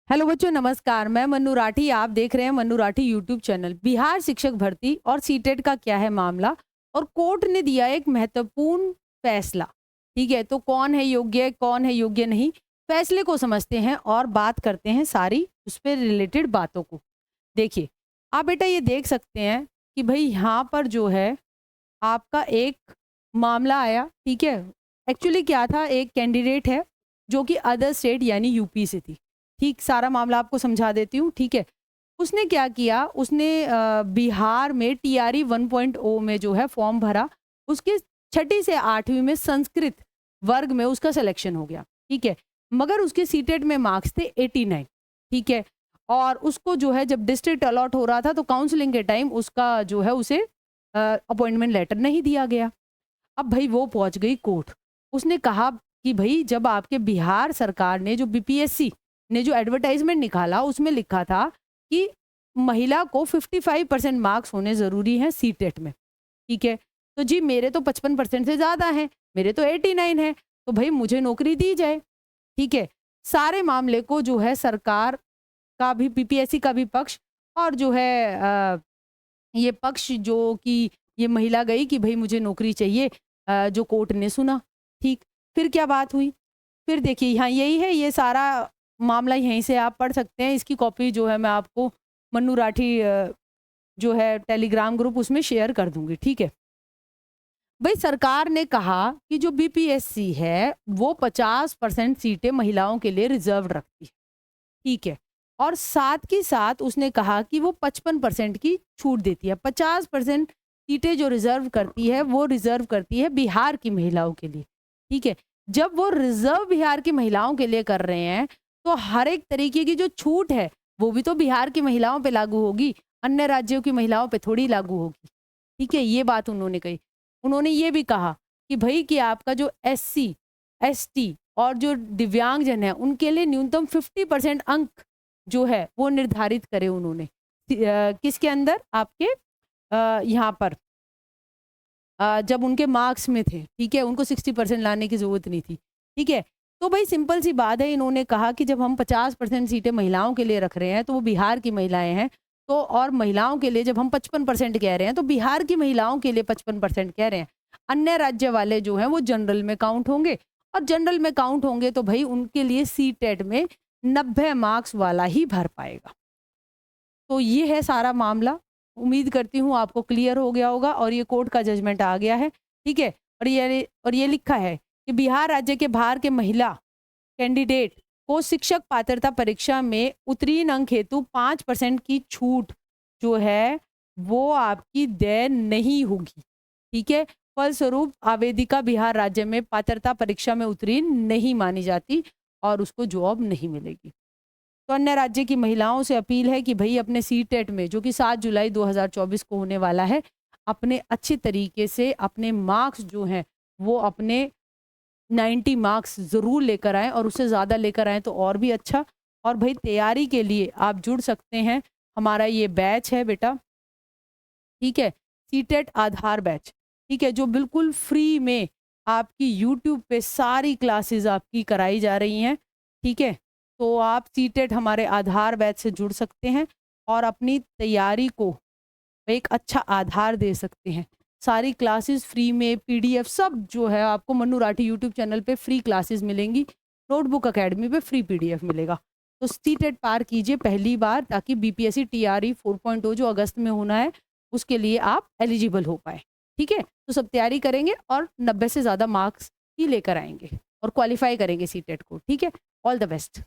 Hello बच्चों, नमस्कार। मैं मन्नू राठी, आप देख रहे हैं मन्नू राठी यूट्यूब चैनल। बिहार शिक्षक भर्ती और सीटेट का क्या है मामला, और कोर्ट ने दिया एक महत्वपूर्ण फैसला। ठीक है, तो कौन है योग्य, कौन है योग्य नहीं, फैसले को समझते हैं और बात करते हैं सारी उस पर रिलेटेड बातों को। देखिए, आप बेटा ये देख सकते हैं कि भाई यहाँ पर जो है आपका एक मामला आया। ठीक है, एक्चुअली क्या था, एक कैंडिडेट है जो कि अदर स्टेट यानी यूपी से थी। ठीक, सारा मामला आपको समझा देती हूँ। ठीक है, उसने क्या किया, उसने बिहार में टीआरई 1.0 में जो है फॉर्म भरा। उसके छठी से 8वीं में संस्कृत वर्ग में उसका सिलेक्शन हो गया। ठीक है, मगर उसके सीटेट में मार्क्स थे 89। ठीक है, और उसको जो है जब डिस्ट्रिक्ट अलॉट हो रहा था तो काउंसलिंग के टाइम उसका जो है उसे अपॉइंटमेंट लेटर नहीं दिया गया। अब भाई वो पहुंच गई कोर्ट। उसने कहा कि भाई जब आपके बिहार सरकार ने जो बीपीएससी ने जो एडवर्टाइजमेंट निकाला उसमें लिखा था कि महिला को 55% मार्क्स होने ज़रूरी हैं सीटेट में। ठीक है, तो जी मेरे तो 55% से ज़्यादा हैं, मेरे तो 89 है, तो भाई मुझे नौकरी दी जाए। ठीक है, सारे मामले को जो है सरकार का भी, बीपीएससी का भी पक्ष, और जो है ये पक्ष जो कि ये महिला गई कि भाई मुझे नौकरी चाहिए, जो कोर्ट ने सुना। ठीक, फिर क्या बात हुई, फिर देखिए यहाँ यही है, ये सारा मामला यहीं से आप पढ़ सकते हैं। इसकी कॉपी जो है मैं आपको मन्नू राठी जो है टेलीग्राम ग्रुप उसमें शेयर कर दूंगी। ठीक है, भाई सरकार ने कहा कि जो बीपीएससी है वो 50% सीटें महिलाओं के लिए रिजर्व रखती है। ठीक है, और साथ के साथ उसने कहा कि वो 55% की छूट देती है। 50% सीटें जो रिजर्व करती है वो रिजर्व करती है बिहार की महिलाओं के लिए। ठीक है, जब वो रिजर्व बिहार की महिलाओं के लिए कर रहे हैं तो हर एक तरीके की जो छूट है वो भी तो बिहार की महिलाओं पे लागू होगी, अन्य राज्यों की महिलाओं पे थोड़ी लागू होगी। ठीक है, ये बात उन्होंने कही। उन्होंने ये भी कहा कि भाई कि आपका जो एससी, एसटी और जो दिव्यांगजन है उनके लिए न्यूनतम 50% अंक जो है वो निर्धारित करे उन्होंने। किसके अंदर, आपके यहाँ पर जब उनके मार्क्स में थे। ठीक है, उनको 60% लाने की ज़रूरत नहीं थी। ठीक है, तो भाई सिंपल सी बात है, इन्होंने कहा कि जब हम 50% सीटें महिलाओं के लिए रख रहे हैं तो वो बिहार की महिलाएं हैं, तो और महिलाओं के लिए जब हम 55% कह रहे हैं तो बिहार की महिलाओं के लिए 55% कह रहे हैं। अन्य राज्य वाले जो हैं वो जनरल में काउंट होंगे, और जनरल में काउंट होंगे तो भाई उनके लिए सीटेट में 90 मार्क्स वाला ही भर पाएगा। तो ये है सारा मामला। उम्मीद करती हूँ आपको क्लियर हो गया होगा, और ये कोर्ट का जजमेंट आ गया है। ठीक है, और ये लिखा है कि बिहार राज्य के बाहर के महिला कैंडिडेट को शिक्षक पात्रता परीक्षा में उत्तीर्ण अंक हेतु 5% की छूट जो है वो आपकी देय नहीं होगी। ठीक है, फलस्वरूप आवेदिका बिहार राज्य में पात्रता परीक्षा में उत्तीर्ण नहीं मानी जाती और उसको जॉब नहीं मिलेगी। तो अन्य राज्य की महिलाओं से अपील है कि भाई अपने सीटेट में जो कि 7 जुलाई 2024 को होने वाला है, अपने अच्छे तरीके से अपने मार्क्स जो हैं वो अपने 90 मार्क्स ज़रूर लेकर आएँ, और उससे ज़्यादा लेकर आएँ तो और भी अच्छा। और भाई तैयारी के लिए आप जुड़ सकते हैं, हमारा ये बैच है बेटा। ठीक है, सीटेट आधार बैच। ठीक है, जो बिल्कुल फ्री में आपकी यूट्यूब पे सारी क्लासेस आपकी कराई जा रही हैं। ठीक है, तो आप सीटेट हमारे आधार बैच से जुड़ सकते हैं और अपनी तैयारी को एक अच्छा आधार दे सकते हैं। सारी क्लासेस फ्री में, पीडीएफ सब जो है आपको मन्नू राठी यूट्यूब चैनल पे फ्री क्लासेस मिलेंगी। नोटबुक अकेडमी पे फ्री पीडीएफ मिलेगा। तो सीटेट पार कीजिए पहली बार, ताकि बीपीएससी टीआरई 4.0 जो अगस्त में होना है उसके लिए आप एलिजिबल हो पाए। ठीक है, तो सब तैयारी करेंगे और 90 से ज़्यादा मार्क्स ही लेकर आएंगे और क्वालिफाई करेंगे सीटेट को। ठीक है, ऑल द बेस्ट।